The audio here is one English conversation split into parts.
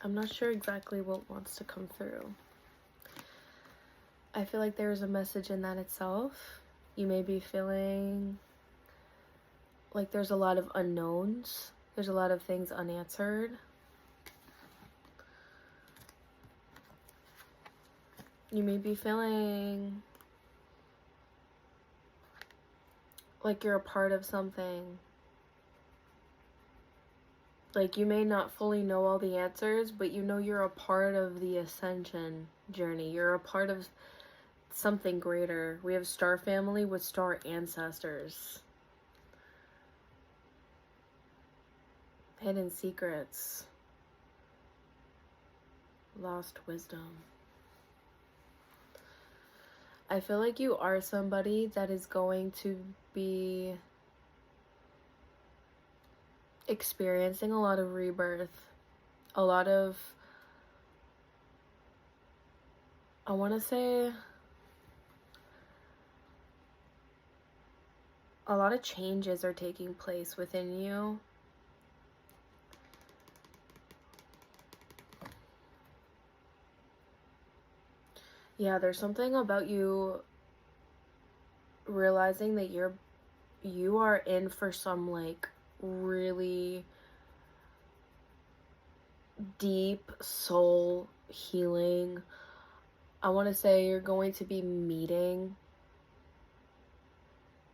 I'm not sure exactly what wants to come through. I feel like there's a message in that itself. You may be feeling like there's a lot of unknowns. There's a lot of things unanswered. You may be feeling like you're a part of something. Like you may not fully know all the answers, but you know you're a part of the ascension journey. You're a part of something greater. We have star family with star ancestors. Hidden secrets. Lost wisdom. I feel like you are somebody that is going to be experiencing a lot of rebirth. A lot of, I want to say, a lot of changes are taking place within you. Yeah, there's something about you realizing that you are in for some like really deep soul healing. I want to say you're going to be meeting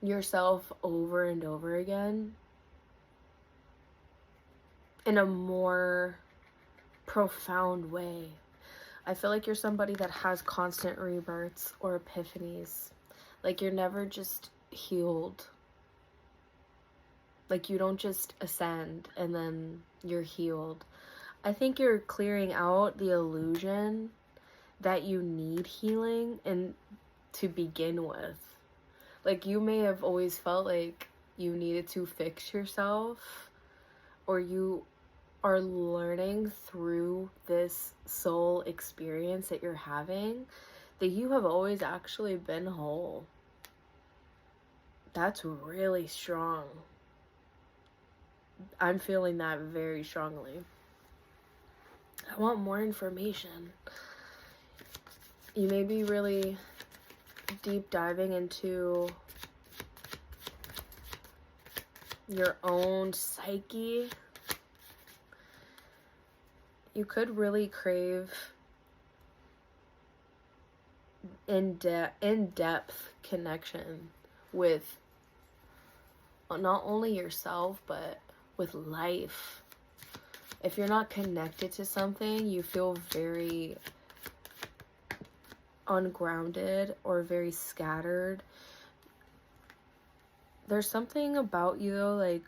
yourself over and over again in a more profound way. I feel like you're somebody that has constant rebirths or epiphanies. Like you're never just healed. Like you don't just ascend and then you're healed. I think you're clearing out the illusion that you need healing and to begin with. Like you may have always felt like you needed to fix yourself, or you are learning through this soul experience that you're having that you have always actually been whole. That's really strong. I'm feeling that very strongly. I want more information. You may be really deep diving into your own psyche. You could really crave in-depth connection with not only yourself, but with life. If you're not connected to something, you feel very ungrounded or very scattered. There's something about you though, like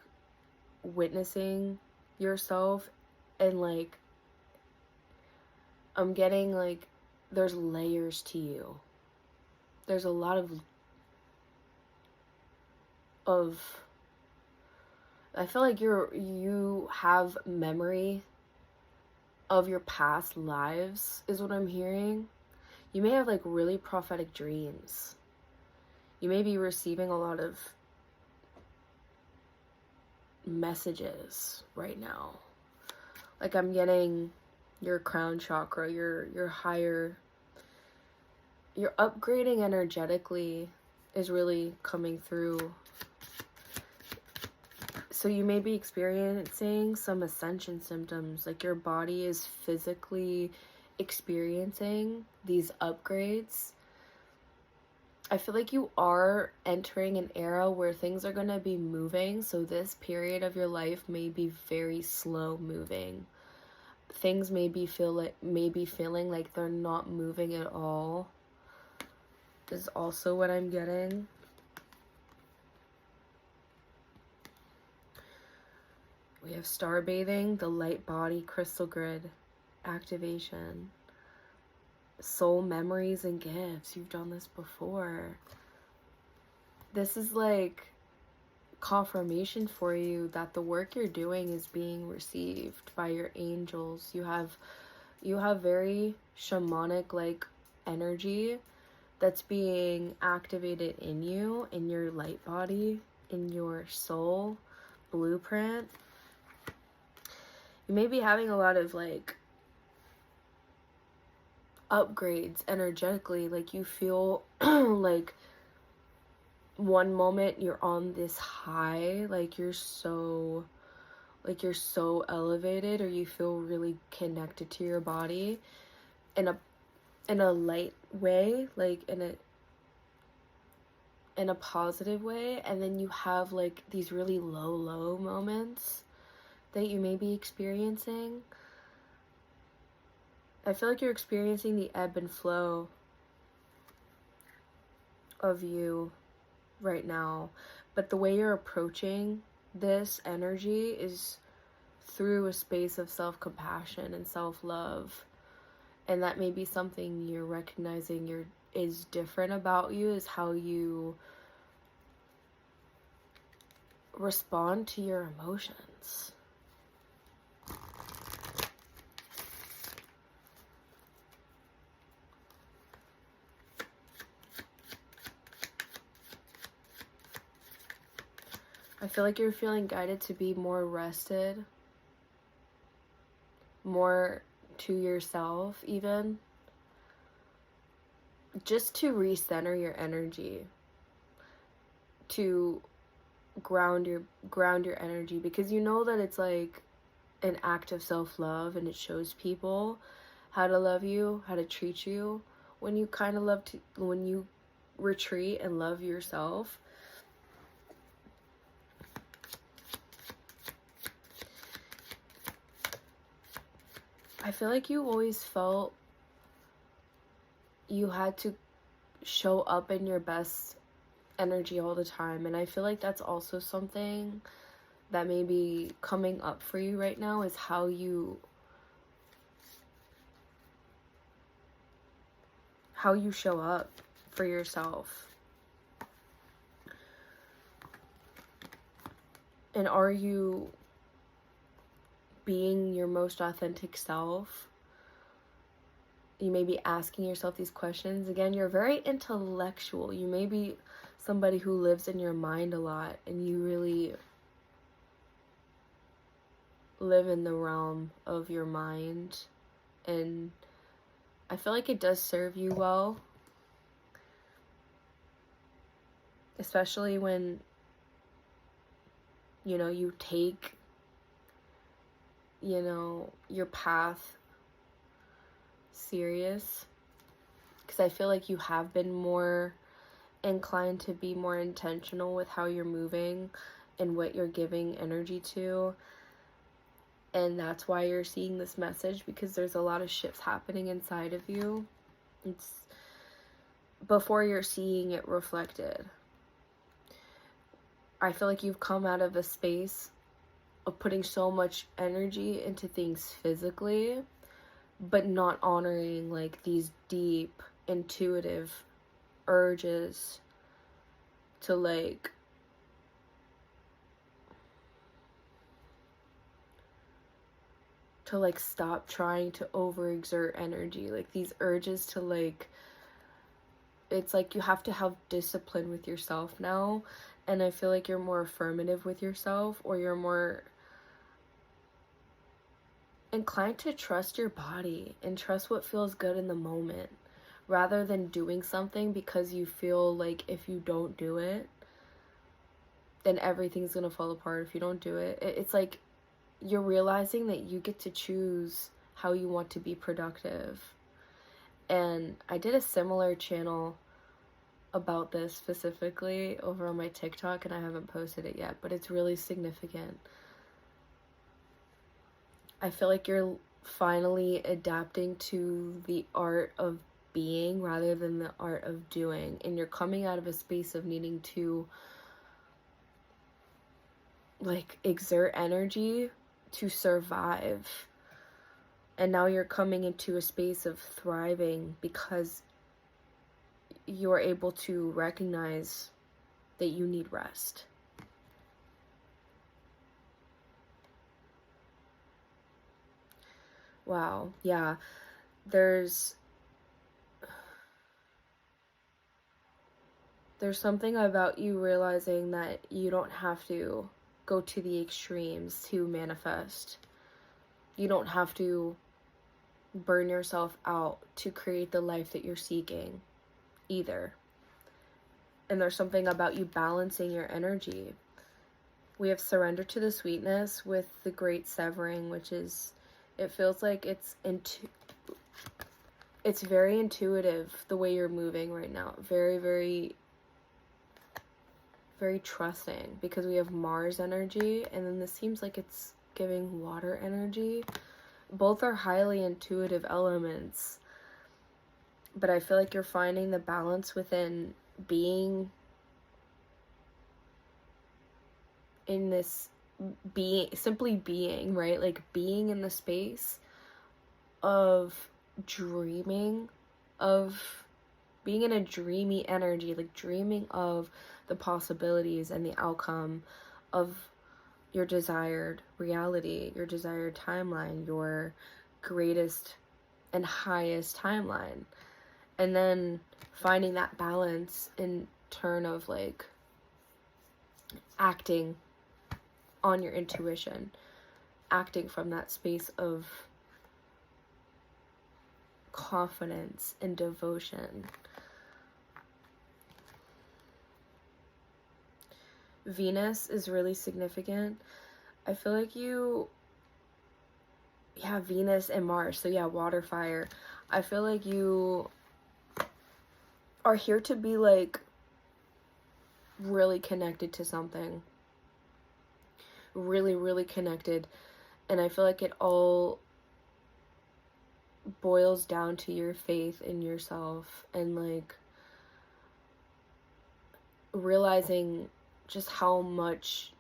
witnessing yourself, and like I'm getting like there's layers to you. There's a lot of I feel like you have memory of your past lives is what I'm hearing. You may have like really prophetic dreams. You may be receiving a lot of messages right now. Like I'm getting your crown chakra, your higher, your upgrading energetically is really coming through. So you may be experiencing some ascension symptoms, like your body is physically experiencing these upgrades. I feel like you are entering an era where things are going to be moving, so this period of your life may be very slow moving. Things may be feeling like they're not moving at all. Is also what I'm getting. We have star bathing, the light body crystal grid activation, soul memories and gifts. You've done this before. This is like confirmation for you that the work you're doing is being received by your angels. You have very shamanic like energy that's being activated in you, in your light body, in your soul blueprint. You may be having a lot of like upgrades energetically. Like you feel like one moment you're on this high, like you're so elevated, or you feel really connected to your body in a light way, like in a positive way, and then you have like these really low moments that you may be experiencing. I feel like you're experiencing the ebb and flow of you right now, but the way you're approaching this energy is through a space of self-compassion and self-love. And that may be something you're recognizing is different about you, is how you respond to your emotions. I feel like you're feeling guided to be more rested, more to yourself even, just to recenter your energy, to ground your energy, because you know that it's like an act of self-love, and it shows people how to love you, how to treat you, when you when you retreat and love yourself. I feel like you always felt you had to show up in your best energy all the time, and I feel like that's also something that may be coming up for you right now, is how you show up for yourself. And are you being your most authentic self? You may be asking yourself these questions. Again, you're very intellectual. You may be somebody who lives in your mind a lot, and you really live in the realm of your mind. And I feel like it does serve you well, especially when, you know, you take, you know, your path serious, because I feel like you have been more inclined to be more intentional with how you're moving and what you're giving energy to. And that's why you're seeing this message, because there's a lot of shifts happening inside of you. It's before you're seeing it reflected. I feel like you've come out of a space of putting so much energy into things physically, but not honoring like these deep, intuitive urges to like stop trying to overexert energy. Like these urges to like, it's like you have to have discipline with yourself now. And I feel like you're more affirmative with yourself, or you're more inclined to trust your body and trust what feels good in the moment, rather than doing something because you feel like if you don't do it, then everything's gonna fall apart if you don't do it. It's like you're realizing that you get to choose how you want to be productive. And I did a similar channel about this specifically over on my TikTok, and I haven't posted it yet, but it's really significant. I feel like you're finally adapting to the art of being rather than the art of doing, and you're coming out of a space of needing to like exert energy to survive, and now you're coming into a space of thriving because you're able to recognize that you need rest. Wow, yeah, there's something about you realizing that you don't have to go to the extremes to manifest. You don't have to burn yourself out to create the life that you're seeking either. And there's something about you balancing your energy. We have surrender to the sweetness with the great severing, which is, it feels like it's very intuitive the way you're moving right now. Very, very, very trusting, because we have Mars energy, and then this seems like it's giving water energy. Both are highly intuitive elements, but I feel like you're finding the balance within being in this, simply being, right? Like being in the space of dreaming, of being in a dreamy energy, like dreaming of the possibilities and the outcome of your desired reality, your desired timeline, your greatest and highest timeline. And then finding that balance in turn of like acting on your intuition, acting from that space of confidence and devotion. Venus is really significant. I feel like Venus and Mars, so yeah, water, fire. I feel like you are here to be like really connected to something. Really, really connected. And I feel like it all boils down to your faith in yourself and like realizing just how much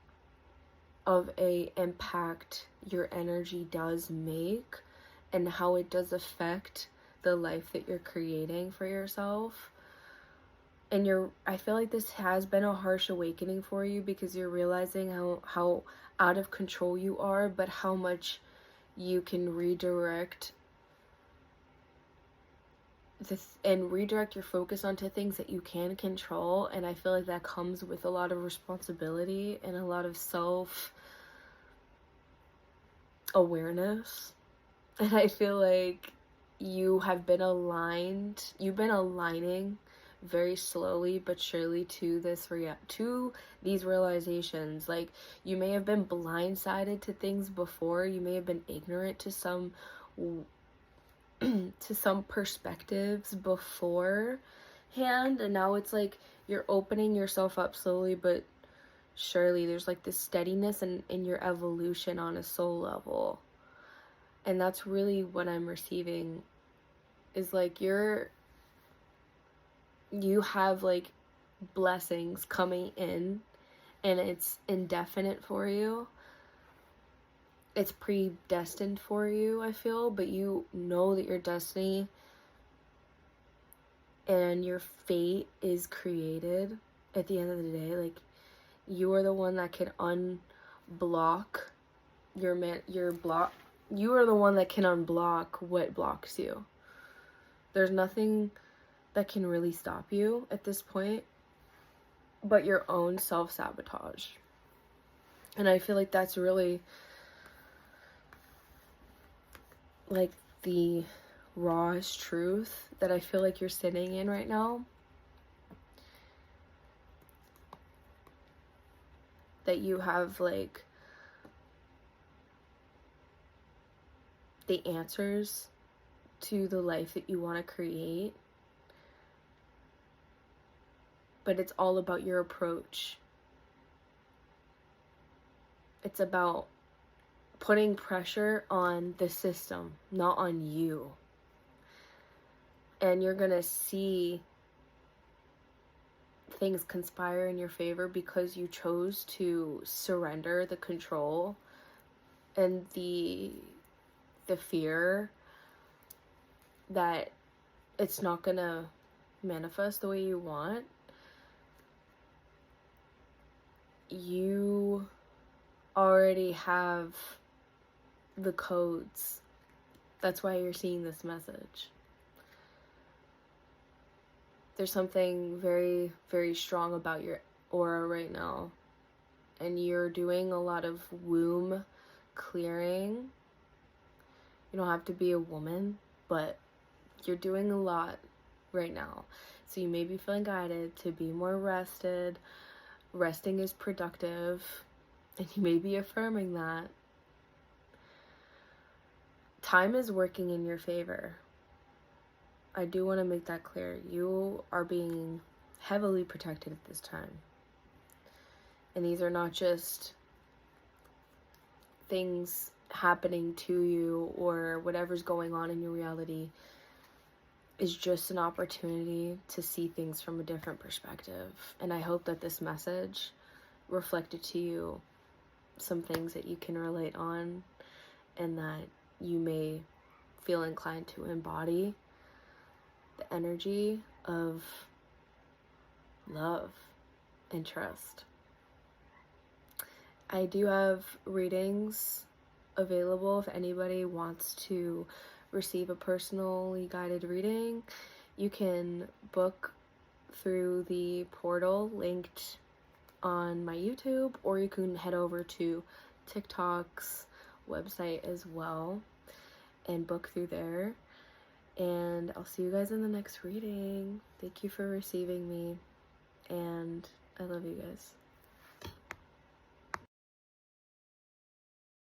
of a impact your energy does make and how it does affect the life that you're creating for yourself. And I feel like this has been a harsh awakening for you, because you're realizing how out of control you are, but how much you can redirect redirect your focus onto things that you can control. And I feel like that comes with a lot of responsibility and a lot of self-awareness. And I feel like you've been aligning very slowly but surely to these realizations. Like, you may have been blindsided to things before, you may have been ignorant to some perspectives beforehand, and now it's like you're opening yourself up slowly but surely. There's like this steadiness in your evolution on a soul level, and that's really what I'm receiving, is like you have like blessings coming in, and it's indefinite for you. It's predestined for you, I feel, but you know that your destiny and your fate is created at the end of the day. Like, you are the one that can unblock you are the one that can unblock what blocks you. There's nothing that can really stop you at this point but your own self-sabotage. And I feel like that's really like the rawest truth that I feel like you're sitting in right now. That you have like the answers to the life that you want to create. But it's all about your approach. It's about putting pressure on the system, not on you. And you're gonna see things conspire in your favor because you chose to surrender the control and the fear that it's not gonna manifest the way you want. You already have the codes. That's why you're seeing this message. There's something very, very strong about your aura right now. And you're doing a lot of womb clearing. You don't have to be a woman but you're doing a lot right now. So you may be feeling guided to be more rested. Resting is productive, and you may be affirming that. Time is working in your favor. I do want to make that clear. You are being heavily protected at this time. And these are not just things happening to you or whatever's going on in your reality. Is just an opportunity to see things from a different perspective. And I hope that this message reflected to you some things that you can relate on, and that you may feel inclined to embody the energy of love and trust. I do have readings available if anybody wants to receive a personally guided reading. You can book through the portal linked on my YouTube, or you can head over to TikTok's website as well and book through there. And I'll see you guys in the next reading. Thank you for receiving me, and I love you guys.